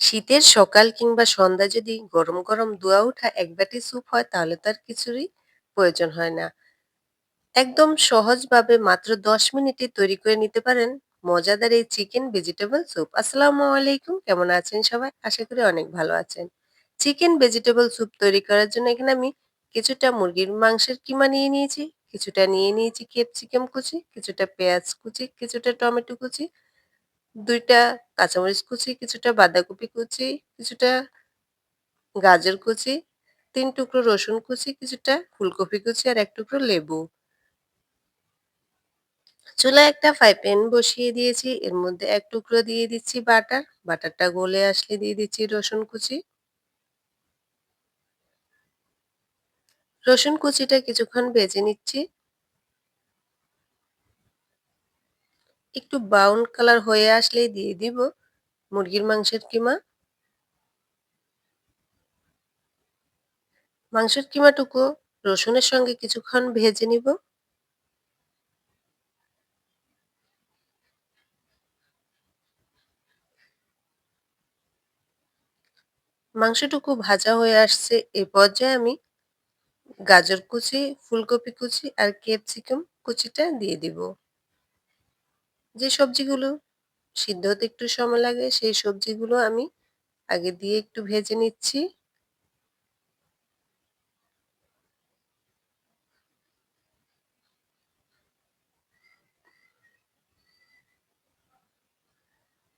শীতের সকাল কিংবা সন্ধ্যা যদি গরম গরম ধোঁয়া ওঠা এক বাটি স্যুপ হয় তাহলে তার কিছুরই প্রয়োজন হয় না। একদম সহজভাবে মাত্র 10 মিনিটে তৈরি করে নিতে পারেন মজাদার এই চিকেন ভেজিটেবল স্যুপ। আসসালামু আলাইকুম, কেমন আছেন সবাই? আশা করি অনেক ভালো আছেন। চিকেন ভেজিটেবল স্যুপ তৈরি করার জন্য এখানে আমি কিছুটা মুরগির মাংসের কিমা নিয়ে নিয়েছি, কিছুটা নিয়ে নিয়েছি ক্যাপসিকাম কুচি, কিছুটা পেঁয়াজ কুচি, কিছুটা টমেটো কুচি, 2টা কাঁচামরিচ কুচি, কিছুটা বাঁধাকপি কুচি, কিছুটা গাজর কুচি, 3 টুকরো রসুন কুচি, কিছুটা ফুলকপি কুচি আর 1 টুকরো লেবু। চুলায় একটা ফ্রাই প্যান বসিয়ে দিয়েছি। এর মধ্যে 1 টুকরো দিয়ে দিচ্ছি বাটার। বাটারটা গলে আসলে দিয়ে দিচ্ছি রসুন কুচি। রসুন কুচিটা কিছুক্ষণ ভেজে নিচ্ছি। একটু ব্রাউন কালার হয়ে আসলেই দিয়ে দিব মুরগির মাংসের কিমা। মাংসের কিমাটুকু রসুনের সঙ্গে কিছুক্ষণ ভেজে নিব। মাংসটুকু ভাজা হয়ে আসছে। এ পর্যায়ে আমি গাজর কুচি, ফুলকপি কুচি আর ক্যাপসিকাম কুচিটা দিয়ে দিব। যে সবজিগুলো সিদ্ধ হতে একটু সময় লাগে সেই সবজিগুলো আমি আগে দিয়ে একটু ভেজে নিচ্ছি।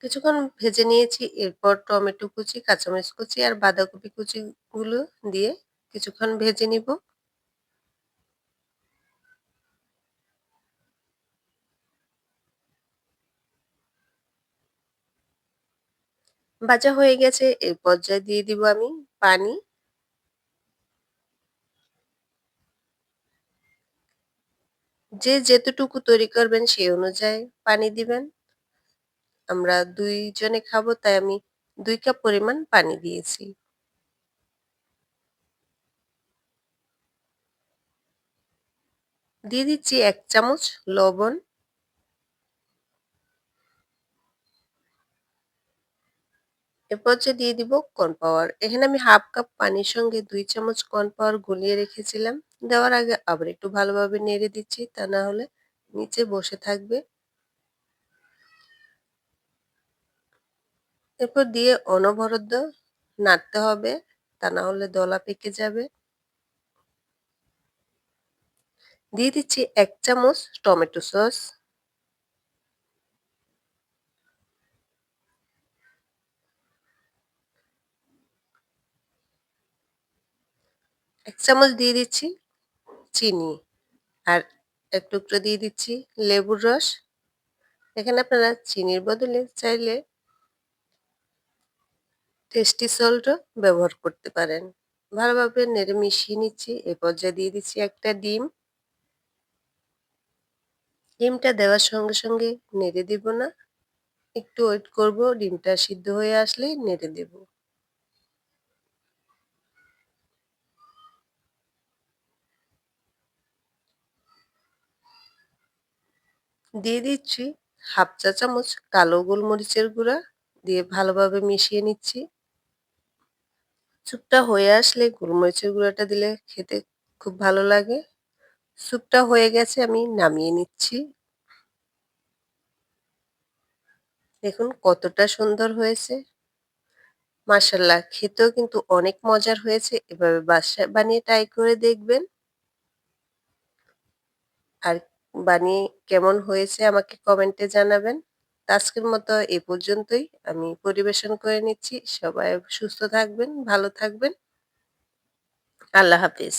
কিছুক্ষণ ভেজে নিয়েছি। এরপর টমেটো কুচি, কাঁচামরিচ কুচি আর বাঁধাকপি কুচিগুলো দিয়ে কিছুক্ষণ ভেজে নিব। ভাজা হয়ে গেছে। এই পর্যায়ে দিয়ে দিব আমি পানি। যে যেতটুকু তৈরি করবেন সেই অনুযায়ী পানি দিবেন। আমরা 2 জনে খাবো তাই আমি 2 কাপ পরিমাণ পানি দিয়েছি। দিয়ে দিচ্ছি 1 চামচ লবণ। এ পর্যায়ে দিয়ে দিব কর্নফ্লাওয়ার। এখানে আমি হাফ কাপ পানির সঙ্গে 2 চামচ কর্নফ্লাওয়ার গুলিয়ে রেখেছিলাম। দেওয়ার আগে আবার একটু ভালোভাবে নেড়ে দিচ্ছি, তা না হলে নিচে বসে থাকবে। এরপর দিয়ে অনবরত নাড়তে হবে, তা না হলে দলা পেকে যাবে। দিয়ে দিচ্ছি 1 চামচ টমেটো সস। 1 চামচ দিয়ে দিচ্ছি চিনি আর 1 টুকরো দিয়ে দিচ্ছি লেবুর রস। এখানে আপনারা চিনির বদলে চাইলে টেস্টি সল্টও ব্যবহার করতে পারেন। ভালোভাবে নেড়ে মিশিয়ে নিচ্ছি। এ পর্যায়ে দিয়ে দিচ্ছি একটা ডিম। ডিমটা দেওয়ার সঙ্গে সঙ্গে নেড়ে দিব না। একটু ওয়েট করব, ডিমটা সিদ্ধ হয়ে আসলেই নেড়ে দেব। দিয়ে দিচ্ছি হাফ চা চামচ কালো গোলমরিচের গুঁড়া, দিয়ে ভালোভাবে মিশিয়ে নিচ্ছি। স্যুপটা হয়ে আসলে গোলমরিচের গুঁড়াটা দিলে খেতে খুব ভালো লাগে। স্যুপটা হয়ে গেছে, আমি নামিয়ে নিচ্ছি। দেখুন কতটা সুন্দর হয়েছে। মাশাআল্লাহ, খেতেও কিন্তু অনেক মজার হয়েছে। এভাবে বাসায় বানিয়ে ট্রাই করে দেখবেন। আর বানিয়ে কেমন হয়েছে আমাকে কমেন্টে জানাবেন। তো আজকের মতো এ পর্যন্তই। আমি পরিবেশন করে নিচ্ছি। সবাই সুস্থ থাকবেন, ভালো থাকবেন। আল্লাহ হাফেজ।